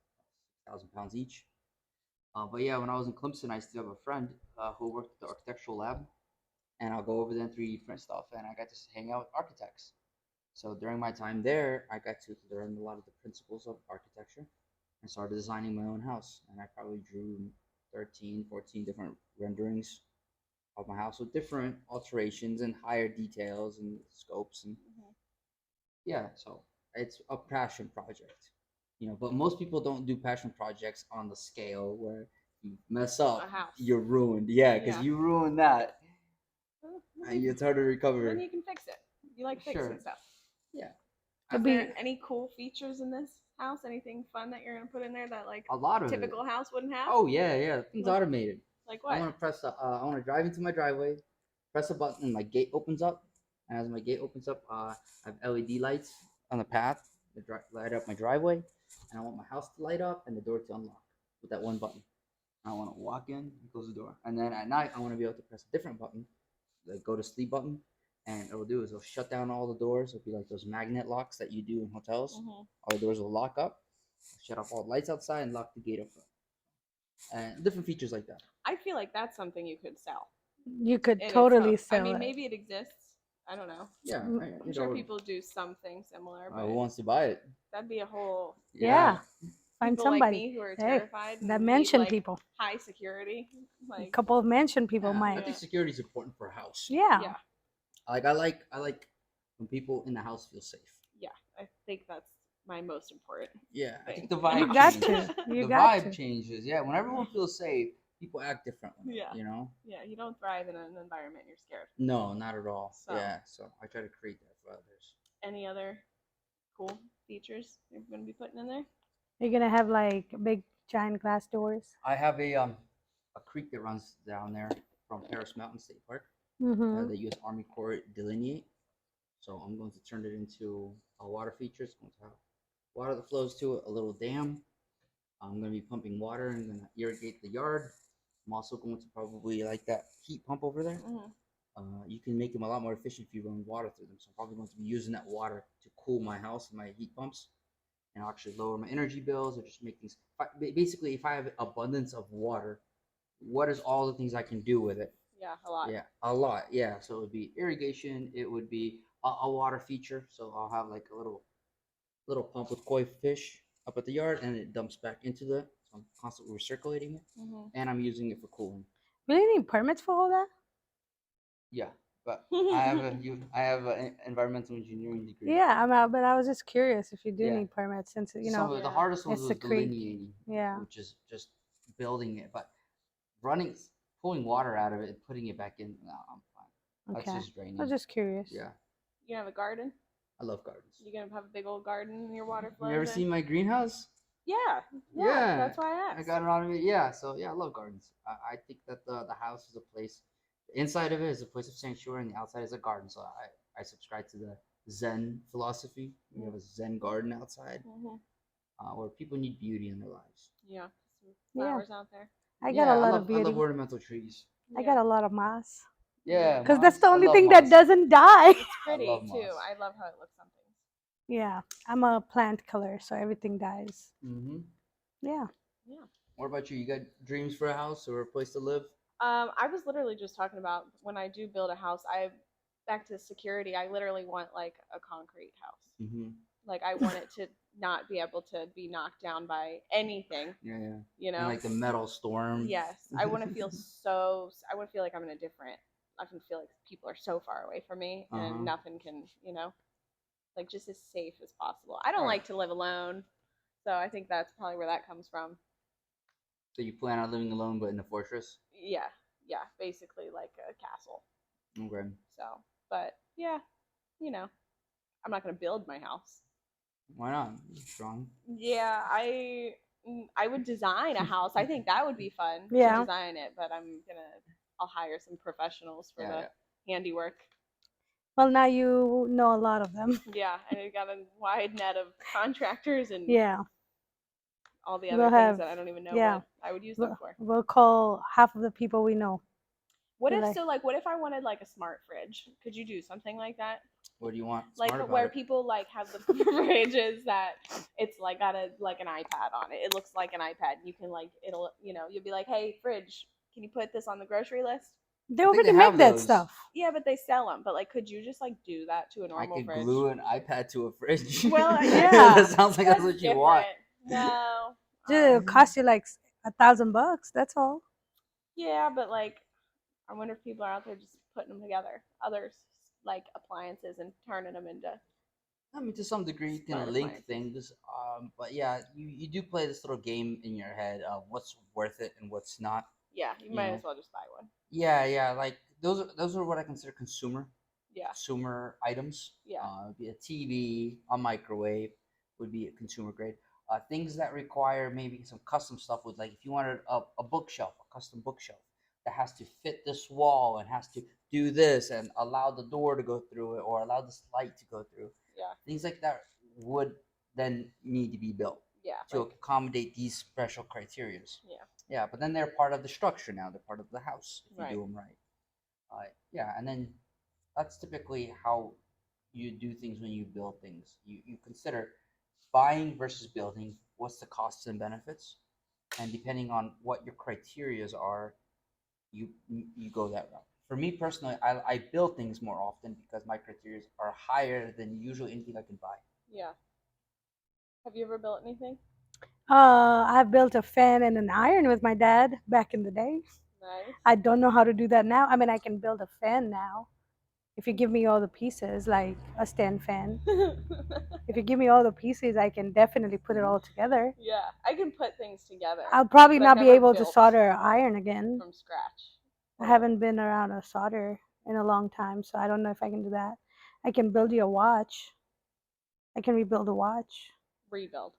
1,000 pounds each. But yeah, when I was in Clemson, I used to have a friend who worked at the architectural lab, and I'll go over there and 3D print stuff, and I got to hang out with architects. So during my time there, I got to learn a lot of the principles of architecture and started designing my own house. And I probably drew 13, 14 different renderings of my house with different alterations and higher details and scopes. And yeah, so it's a passion project, but most people don't do passion projects on the scale where you mess up, you're ruined. Yeah, because you ruin that. It's hard to recover. Then you can fix it. You like fixing stuff. Yeah. Are there any cool features in this house? Anything fun that you're gonna put in there that like A lot of typical it. house wouldn't have? Oh yeah. Things Like- automated. Like I what? want to press. I want to drive into my driveway, press a button, and my gate opens up. And as my gate opens up, I have LED lights on the path that light up my driveway, and I want my house to light up and the door to unlock with that one button. I want to walk in and close the door, and then at night I want to be able to press a different button, the go to sleep button, and it'll do is it'll shut down all the doors. It'll be like those magnet locks that you do in hotels. Mm-hmm. All the doors will lock up, shut off all the lights outside, and lock the gate up front. And different features like that. I feel like that's something you could sell. You could in totally itself. sell I mean, it. maybe it exists. I don't know. Yeah, I'm sure people do something similar, but who wants to buy it? that'd be a whole Yeah. Find people somebody like me who are Hey, terrified. that and mansion need, like, people. high security. A Like couple of mansion people I might. think security is important for a house. Yeah. yeah, Like I like when people in the house feel safe. yeah. I think that's my most important. Yeah, I think thing. the vibe You got changes. to. You The got vibe to. changes. Yeah, when everyone feels safe, people act differently. Yeah. You know? Yeah, you don't thrive in an environment you're scared. No, not at all. So- Yeah, so I try to create that for others. Any other cool features you're gonna be putting in there? You're gonna have like big giant glass doors. I have a creek that runs down there from Paris Mountain State Park Mm-hmm. that U.S. Army Corps delineate. So I'm going to turn it into a water feature. It's going to have water that flows to it, a little dam. I'm going to be pumping water and going to irrigate the yard. I'm also going to probably like that heat pump over there. Mm-hmm. You can make them a lot more efficient if you run water through them. So I'm probably going to be using that water to cool my house and my heat pumps, and I'll actually lower my energy bills or just make things. Basically, if I have abundance of water, what is all the things I can do with it? Yeah, a lot. Yeah, a lot. Yeah, so it would be irrigation. It would be a water feature. So I'll have like a little pump with koi fish up at the yard, and it dumps back into the. So I'm constantly recirculating it, Mm-hmm. and I'm using it for cooling. Really need permits for all that? Yeah, but I have an environmental engineering degree. Yeah, but I was just curious if you do Yeah. need permits, since you Some know. of the Yeah. hardest ones It's was a creek. delineating, Yeah. which is just building it, but pulling water out of it and putting it back in. No, I'm fine. Okay. That's just draining. I was just curious. Yeah, You gonna have a garden? I love gardens. You gonna have a big old garden in your water flows? You ever in? seen my greenhouse? Yeah. Yeah. That's why I asked. I got it on me. Yeah, so yeah, I love gardens. I think that the house is a place. The inside of it is a place of sanctuary, and the outside is a garden. So I subscribe to the Zen philosophy. We have a Zen garden outside, where people need beauty in their lives. Yeah. Some flowers out there. I got a lot of I beauty. love ornamental trees. I got a lot of moss. Yeah, Because that's moss. the I only love thing that moss. doesn't die. It's pretty love too. moss. I love how it looks on things. Yeah, I'm a plant killer, so everything dies. Mm-hmm. Yeah. Yeah. What about you? You got dreams for a house or a place to live? I was literally just talking about when I do build a house. Back to security. I literally want like a concrete house. Mm-hmm. Like I want it to not be able to be knocked down by anything. Yeah. You know. And like the metal storm. Yes, I want to feel so. I want to feel like I'm in a different. I can feel like people are so far away from me, and nothing can, like just as safe as possible. I don't like to live alone, so I think that's probably where that comes from. So you plan on living alone, but in a fortress? Yeah, basically like a castle. Okay. So, but yeah, I'm not gonna build my house. Why not? You're strong. Yeah, I would design a house. I think that would be fun Yeah. to design it, but I'll hire some professionals for the handiwork. Well, now you know a lot of them. Yeah, I got a wide net of contractors and Yeah. all the other We'll things have- that I don't even know yeah. what I would use them for. We'll call half of the people we know. What Be if like- what if I wanted like a smart fridge? Could you do something like that? What do you want? Like Smart about where it? people like have the fridges that it's like got an iPad on it. It looks like an iPad. You can like you'll be like, "Hey, fridge, can you put this on the grocery list?" They think already they make have that those. stuff. Yeah, but they sell them. But like, could you just like do that to a I normal could fridge? glue an iPad to a fridge. Well, yeah. That sounds like that's what you want. different. No. It'll cost you like $1,000. That's all. Yeah, but like, I wonder if people are out there just putting them together. Others like appliances and turning them into. I mean, to some degree, you Smart can link appliances. things. But yeah, you do play this little game in your head of what's worth it and what's not. Yeah, you You might know. as well just buy one. Yeah. Like those are what I consider consumer Yeah. items. Yeah. Be a TV, a microwave, would be consumer grade. Things that require maybe some custom stuff would, like if you wanted a bookshelf, a custom bookshelf that has to fit this wall and has to do this and allow the door to go through it or allow this light to go through. Yeah. Things like that would then need to be built. Yeah. To accommodate these special criterias. Yeah. Yeah, but then they're part of the structure now. They're part of the house if Right. you do them right. Yeah, and then that's typically how you do things when you build things. You consider buying versus building. What's the costs and benefits? And depending on what your criterias are, you go that route. For me personally, I build things more often because my criteria are higher than usually anything I can buy. Yeah. Have you ever built anything? I've built a fan and an iron with my dad back in the day. Nice. I don't know how to do that now. I mean, I can build a fan now. If you give me all the pieces, like a stand fan. If you give me all the pieces, I can definitely put it all together. Yeah, I can put things together. I'll probably not be able to solder iron again. From scratch. I haven't been around a solder in a long time, so I don't know if I can do that. I can build you a watch. I can rebuild a watch. Rebuild.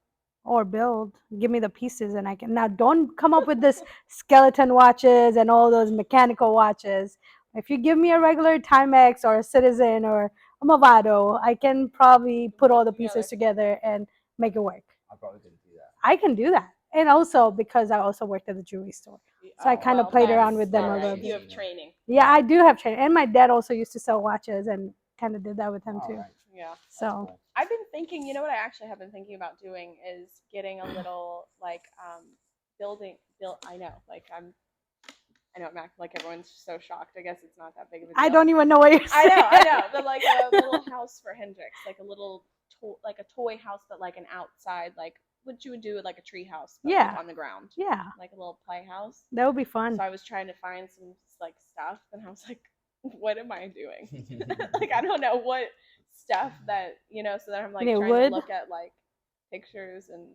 Or build. Give me the pieces and I can. Now, don't come up with this skeleton watches and all those mechanical watches. If you give me a regular Timex or a Citizen or a Movado, I can probably put all the pieces together and make it work. I probably couldn't do that. I can do that. And also because I also worked at the jewelry store. So I kind of played around with them a little bit. You have training. Yeah, I do have training. And my dad also used to sell watches and kind of did that with him too. Right. Yeah. So cool. I've been thinking, you know what I actually have been thinking about doing is getting a little like I know, like I know I'm acting like everyone's so shocked. I guess it's not that big of a deal. I don't even know what you're saying. I know, but like a little house for Hendrix, like a little like a toy house, but like an outside, like what you would do with like a tree house, but like on the ground. Yeah. Like a little playhouse. That would be fun. So I was trying to find some like stuff, and I was like, what am I doing? Like I don't know what stuff that so then I'm like trying to look at like pictures and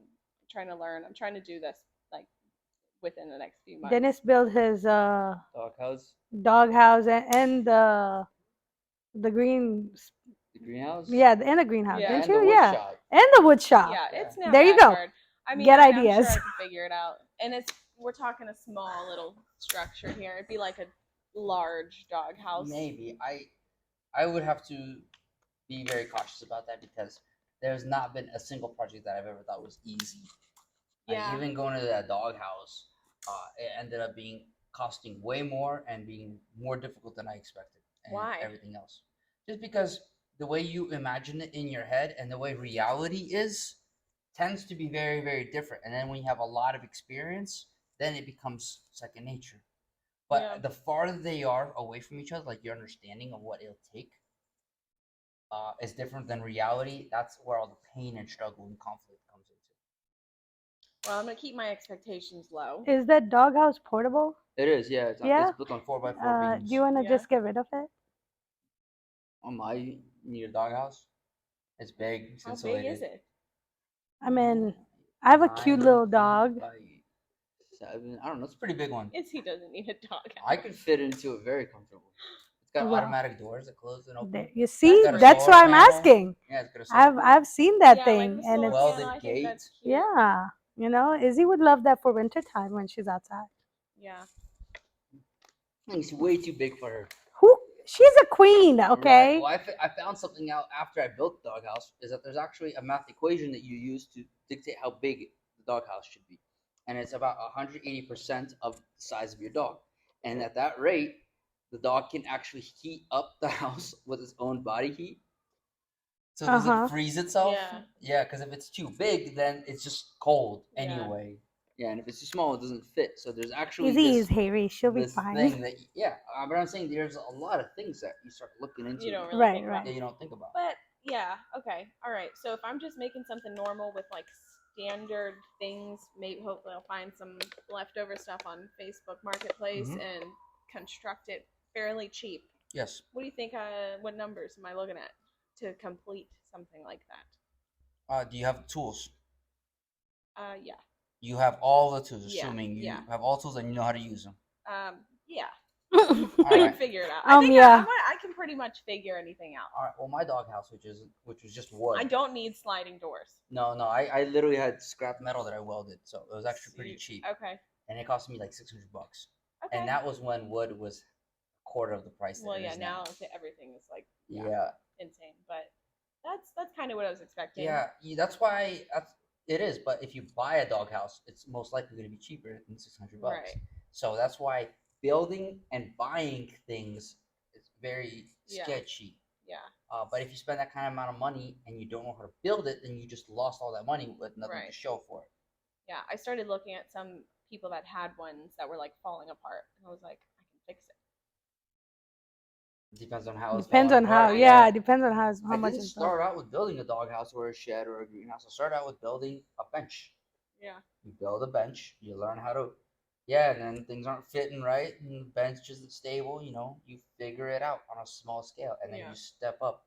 trying to learn. I'm trying to do this like within the next few months. Dennis built his doghouse and the greenhouse. Yeah, and the greenhouse, didn't and you? Yeah, and the wood shop. Yeah, it's not there you go. Hard. I mean, get I'm ideas. sure I can figure it out. And we're talking a small little structure here. It'd be like a large doghouse. Maybe I would have to be very cautious about that because there's not been a single project that I've ever thought was easy. Yeah. Like, even going to that doghouse, it ended up costing way more and being more difficult than I expected. And Why? Everything else, just because the way you imagine it in your head and the way reality is tends to be very, very different. And then when you have a lot of experience, then it becomes second nature. But the farther they are away from each other, like your understanding of what it'll take is different than reality. That's where all the pain and struggle and conflict comes into. Well, I'm going to keep my expectations low. Is that doghouse portable? It is, yeah. It's built on 4x4 beams. Do you want to just get rid of it? You need a doghouse? It's big. It's insulated. How big is it? I mean, I have a cute little dog. 7, I don't know. It's a pretty big one. He doesn't need a doghouse. I could fit into it very comfortable. It's got automatic doors that close and open. You see, that's why I'm asking. Yeah, it's got I've seen that thing, and it's welded gates. Yeah, Izzy would love that for winter time when she's outside. Yeah. It's way too big for her. She's a queen, okay? Right. Well, I found something out after I built the doghouse, is that there's actually a math equation that you use to dictate how big the doghouse should be. And it's about 180% of the size of your dog. And at that rate, the dog can actually heat up the house with its own body heat. So it doesn't freeze itself. Yeah, because if it's too big, then it's just cold anyway. Yeah, and if it's too small, it doesn't fit. So there's actually Izzy's hairy. She'll be fine. Thing that, but I'm saying there's a lot of things that you start looking into. You don't really think about. That you don't think about. But okay, all right. So if I'm just making something normal with like standard things, maybe hopefully I'll find some leftover stuff on Facebook Marketplace and construct it fairly cheap. Yes. What do you think? What numbers am I looking at to complete something like that? Do you have tools? Yeah. You have all the tools, assuming you yeah. have all tools and you know how to use them. Yeah. We can figure it out. I think I can pretty much figure anything out. All right. Well, my doghouse, which was just wood. I don't need sliding doors. No. I literally had scrap metal that I welded, so it was actually pretty cheap. Okay. And it cost me like $600. Okay. And that was when wood was a quarter of the price. Well, yeah. Now everything is like insane, but that's kind of what I was expecting. Yeah, that's why it is. But if you buy a doghouse, it's most likely going to be cheaper than $600. Right. So that's why building and buying things is very sketchy. Yeah. But if you spend that kind of amount of money and you don't know how to build it, then you just lost all that money with nothing to show for it. Yeah, I started looking at some people that had ones that were like falling apart, and I was like, I can fix it. Depends on how. Depends on how. Yeah, depends on how much. I didn't start out with building a doghouse or a shed or a greenhouse. I started out with building a bench. Yeah. You build a bench. You learn how to. Yeah, and then things aren't fitting right, and the bench isn't stable. You figure it out on a small scale, and then you step up.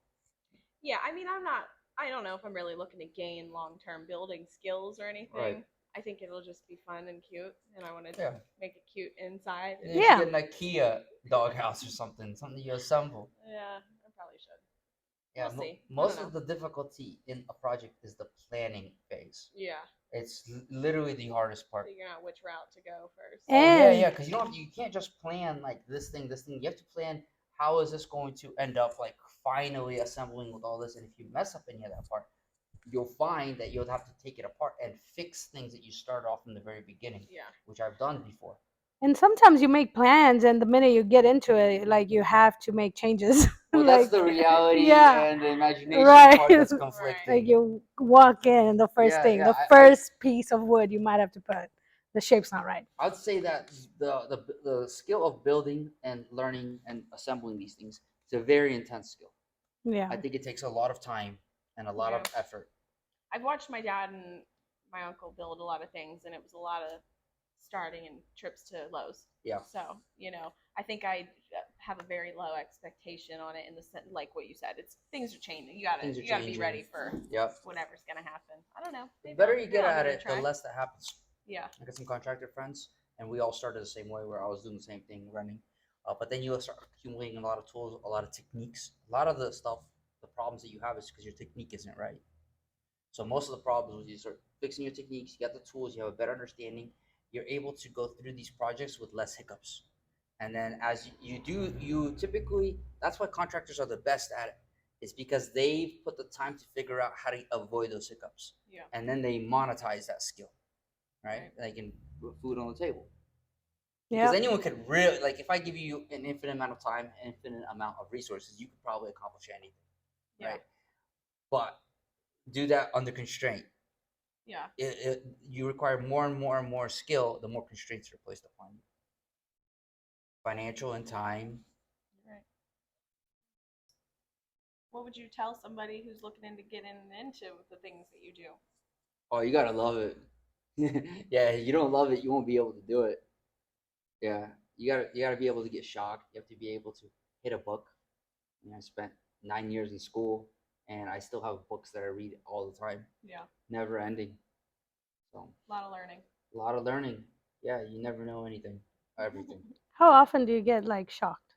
Yeah, I mean, I don't know if I'm really looking to gain long-term building skills or anything. Right. I think it'll just be fun and cute, and I want to make it cute inside. You should get an IKEA doghouse or something you assemble. Yeah, I probably should. Yeah, we'll see. Most of the difficulty in a project is the planning phase. Yeah. It's literally the hardest part. Figuring out which route to go first. Because you can't just plan like this thing. You have to plan how is this going to end up like finally assembling with all this. And if you mess up any of that part, you'll find that you'll have to take it apart and fix things that you started off in the very beginning. Yeah. Which I've done before. And sometimes you make plans, and the minute you get into it, like you have to make changes. Well, that's the reality and the imagination part that's conflicting. Like you walk in, and the first first piece of wood you might have to put, the shape's not right. I'd say that the skill of building and learning and assembling these things is a very intense skill. Yeah. I think it takes a lot of time and a lot of effort. I've watched my dad and my uncle build a lot of things, and it was a lot of starting and trips to Lowe's. Yeah. So, I think I have a very low expectation on it in the sense, like what you said. Things are changing. You gotta be ready for whatever's gonna happen. I don't know. The better you get at it, the less that happens. Yeah. I got some contractor friends, and we all started the same way, where I was doing the same thing, running. But then you start accumulating a lot of tools, a lot of techniques. A lot of the stuff, the problems that you have is because your technique isn't right. So most of the problems is you start fixing your techniques, you got the tools, you have a better understanding, you're able to go through these projects with less hiccups. And then as you do, you typically, that's why contractors are the best at it. It's because they've put the time to figure out how to avoid those hiccups. Yeah. And then they monetize that skill, right? They can put food on the table. Because anyone could really, like, if I give you an infinite amount of time, an infinite amount of resources, you could probably accomplish anything, right? But do that under constraint. Yeah. You require more and more and more skill, the more constraints are placed upon you. Financial and time. Right. What would you tell somebody who's looking into getting into the things that you do? Oh, you gotta love it. Yeah, if you don't love it, you won't be able to do it. Yeah, you gotta be able to get shocked. You have to be able to hit a book. I spent 9 years in school, and I still have books that I read all the time. Yeah. Never ending. So. A lot of learning. A lot of learning. Yeah, you never know anything, everything. How often do you get like shocked?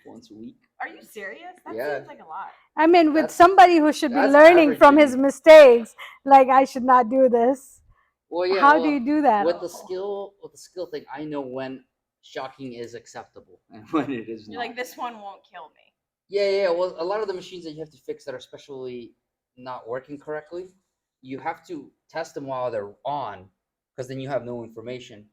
Once a week. Are you serious? That seems like a lot. I mean, with somebody who should be learning from his mistakes, like I should not do this. Well, yeah. How do you do that? With the skill thing, I know when shocking is acceptable and when it is not. You're like, this one won't kill me. Yeah. Well, a lot of the machines that you have to fix that are especially not working correctly, you have to test them while they're on, because then you have no information.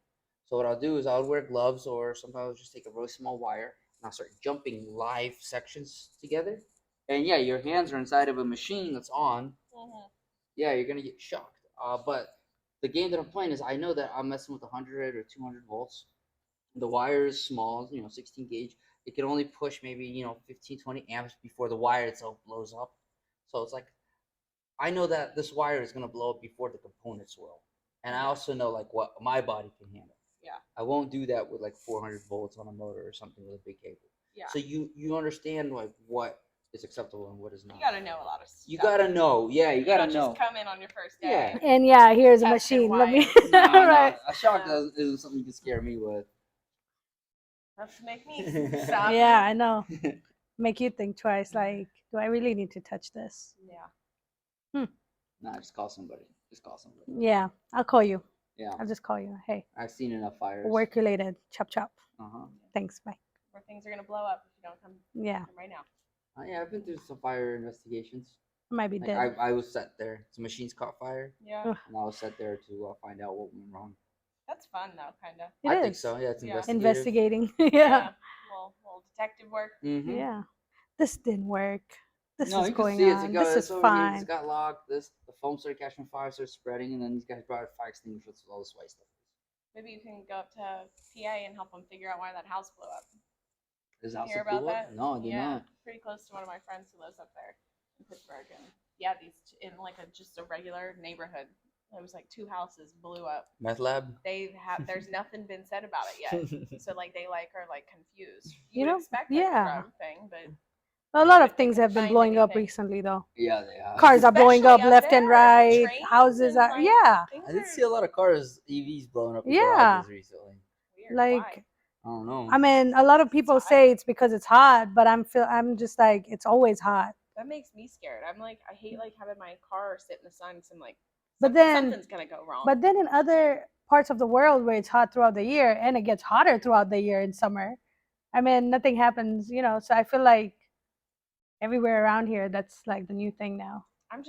So what I'll do is I'll wear gloves, or sometimes I'll just take a really small wire and I'll start jumping live sections together. And yeah, your hands are inside of a machine that's on. Mm-hmm. Yeah, you're gonna get shocked. But the game that I'm playing is I know that I'm messing with 100 or 200 volts. The wire is small, 16 gauge. It can only push maybe 15, 20 amps before the wire itself blows up. So it's like, I know that this wire is gonna blow up before the components will, and I also know like what my body can handle. Yeah. I won't do that with like 400 volts on a motor or something with a big cable. Yeah. So you understand like what is acceptable and what is not. You gotta know a lot of stuff. You gotta know. Yeah, you gotta know. Just come in on your first day. Yeah. And here's a machine. Let me. Right. A shock isn't something you can scare me with. That's to make me stop. Yeah, I know. Make you think twice. Like, do I really need to touch this? Yeah. Nah, just call somebody. Just call somebody. Yeah, I'll call you. Yeah. I'll just call you. Hey, I've seen enough fires. work related. Chop chop. Uh-huh. Thanks. Bye. Where things are gonna blow up if you don't come. Yeah. Come right now. Yeah, I've been through some fire investigations. I might be Like dead. I was set there. Some machines caught fire, Yeah. Ugh. and I was set there to find out what went wrong. That's fun though, kind of. It I think is. so. Yeah, it's Yeah. investigative. Investigating. Yeah. Little detective work. Mm-hmm. Yeah. This didn't work. This No, is you can going see on. it's This is over here. fine. It's got locked. The foam started catching fire, started spreading, and then these guys brought a fire extinguisher with all this white stuff. Maybe you can go up to PA and help them figure out why that house blew up. Is Did you hear about that? No, I did not. Pretty close to one of my friends who lives up there in Pittsburgh, and yeah, in like just a regular neighborhood. It was like 2 houses blew up. Meth lab. There's nothing been said about it yet, so like they are like confused. You would know, expect yeah. like a drug thing, but A lot of they things can have been find blowing up anything. recently, though. Yeah, they are. Cars are blowing up Especially left and there, right. trains Houses and, are, like, yeah. I did see a lot of cars, EVs blowing up in Yeah. garages recently. Weird. Like, Why? I don't know. I mean, a lot of people hot. say it's because it's hot, but I'm just like, it's always hot. That makes me scared. I'm like, I hate like having my car sit in the sun because I'm like, But then something's gonna go wrong. But then in other parts of the world where it's hot throughout the year and it gets hotter throughout the year in summer, I mean, nothing happens, so I feel like everywhere around here, that's like the new thing now. I'm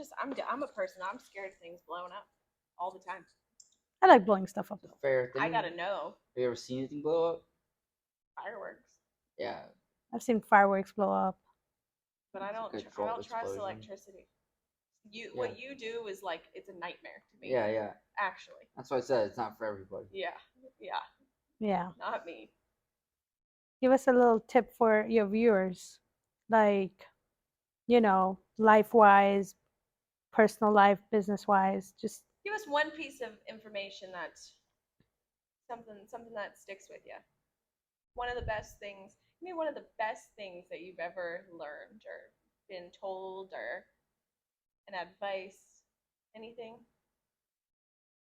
a person. I'm scared of things blowing up all the time. I like blowing stuff up. It's a fair thing. I gotta know. Have you ever seen anything blow up? Fireworks. Yeah. I've seen fireworks blow up. But I don't trust electricity. What you do is like, it's a nightmare to me. Yeah. Actually. That's why I said it's not for everybody. Yeah. Not me. Give us a little tip for your viewers, like, life-wise, personal life, business-wise. Just give us one piece of information that's something that sticks with you. One of the best things. Maybe one of the best things that you've ever learned or been told, or an advice, anything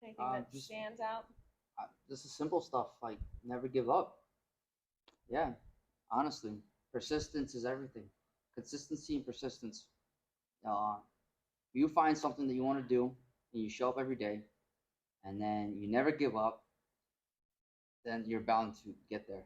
that stands out. Just the simple stuff, like never give up. Yeah, honestly, persistence is everything. Consistency and persistence. You find something that you want to do, and you show up every day, and then you never give up, then you're bound to get there.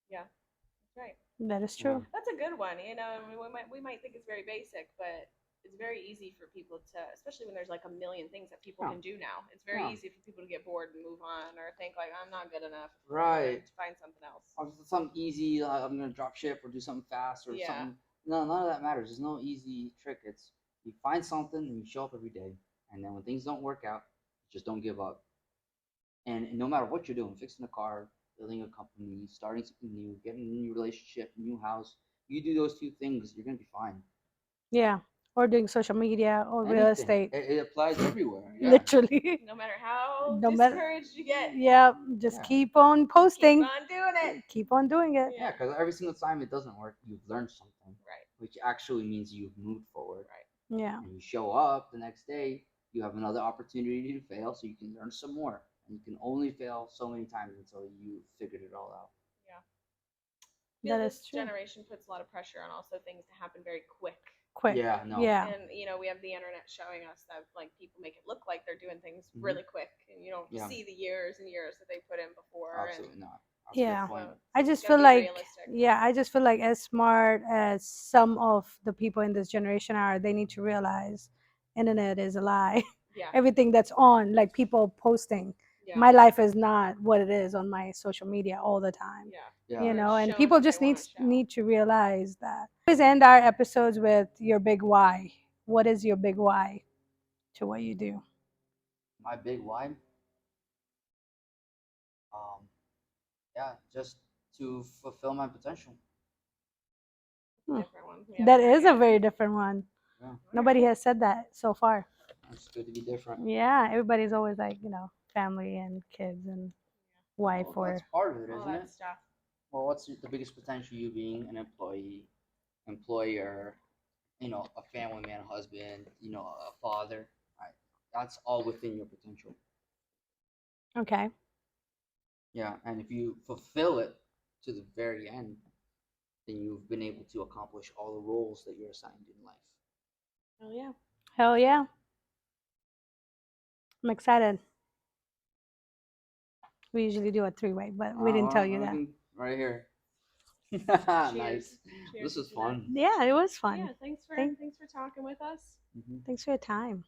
Yeah, that's right. that is true. That's a good one. We might think it's very basic, but it's very easy for people to, especially when there's like a million things that people can do now. It's very easy for people to get bored and move on, or think like, I'm not good enough. Right. To find something else. Something easy. I'm gonna drop ship or do something fast or something. No, none of that matters. There's no easy trick. It's you find something and you show up every day, and then when things don't work out, just don't give up. And no matter what you're doing, fixing a car, building a company, starting something new, getting a new relationship, new house, you do those 2 things, you're gonna be fine. Yeah. Or doing social media or real estate. It applies everywhere. Yeah. Literally. No matter how discouraged you get. Yeah, just keep on posting. Keep on doing it. Keep on doing it. Yeah, because every single time it doesn't work, you've learned something. Right. Which actually means you've moved forward. Right. Yeah. And you show up the next day, you have another opportunity to fail, so you can learn some more. And you can only fail so many times until you figured it all out. Yeah. That is true. This generation puts a lot of pressure on also things to happen very quick. Yeah, no. Yeah. And we have the internet showing us that like people make it look like they're doing things really quick, and you don't see the years and years that they put in before. Absolutely not. Yeah. So I just feel like as smart as some of the people in this generation are, they need to realize internet is a lie. Yeah. Everything that's on, like people posting. Yeah. My life is not what it is on my social media all the time. Yeah. And people just need to realize that. We always end our episodes with your big why. What is your big why to what you do? My big why? Just to fulfill my potential. Different one. That is a very different one. Yeah. Nobody has said that so far. It's good to be different. Yeah, everybody's always like, family and kids and wife That's part of it, all isn't that it? stuff. Well, what's the biggest potential you being an employee, employer, a family man, a husband, a father? That's all within your potential. Okay. Yeah, and if you fulfill it, to the very end, then you've been able to accomplish all the roles that you're assigned in life. Oh yeah. Hell yeah. I'm excited. We usually do a three-way, but we didn't tell you that. Right here. Cheers Nice. This was to that. fun. Yeah, it was fun. Yeah, thanks for talking with us. Thanks for your time.